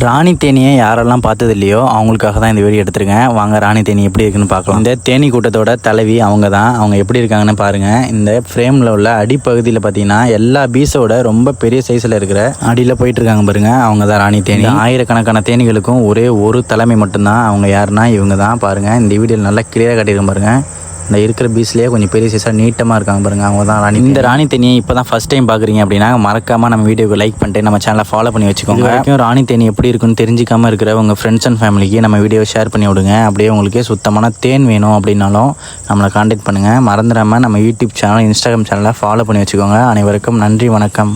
ராணி தேனியை யாரெல்லாம் பார்த்தது இல்லையோ அவங்களுக்காக தான் இந்த வீடியோ எடுத்துருக்கேன். வாங்க ராணி தேனி எப்படி இருக்குன்னு பார்க்கலாம். இந்த தேனி கூட்டத்தோட தலைவி அவங்க தான். அவங்க எப்படி இருக்காங்கன்னு பாருங்கள். இந்த ஃப்ரேமில் உள்ள அடிப்பகுதியில் பார்த்தீங்கன்னா எல்லா பீஸோட ரொம்ப பெரிய சைஸில் இருக்கிற அடியில் போயிட்டு இருக்காங்க பாருங்கள். அவங்க தான் ராணி தேனி. ஆயிரக்கணக்கான தேனிகளுக்கும் ஒரே ஒரு தலைமை மட்டும்தான். அவங்க யாருன்னா இவங்க தான். பாருங்கள், இந்த வீடியோவில் நல்லா கிளியராக காட்டியிருக்கேன் பாருங்கள். இந்த இருக்கிற பீஸ்லேயே கொஞ்சம் பெரிய சைஸாக நீட்டமாக இருக்காங்க பாருங்கள். அவங்க தான் ராணி. இந்த ராணி தேனியை இப்போ தான் ஃபஸ்ட் டைம் பார்க்குறீங்க அப்படின்னா மறக்காமல் நம்ம வீடியோக்கு லைக் பண்ணிட்டு நம்ம சேனலை ஃபாலோ பண்ணி வச்சுக்கோங்க. வரைக்கும் ராணி தேனி எப்படி இருக்குன்னு தெரிஞ்சிக்காமல் இருக்கிற உங்கள் ஃப்ரெண்ட்ஸ் அண்ட் ஃபேமிலிக்கு நம்ம வீடியோ ஷேர் பண்ணி விடுங்க. அப்படியே உங்களுக்கு சுத்தமான தேன் வேணும் அப்படின்னாலும் நம்மளை காண்டாக்ட் பண்ணுங்கள். மறந்துடாமல் நம்ம யூடியூப் சேனல், இன்ஸ்டாகிராம் சேனலை ஃபாலோ பண்ணி வச்சுக்கோங்க. அனைவருக்கும் நன்றி, வணக்கம்.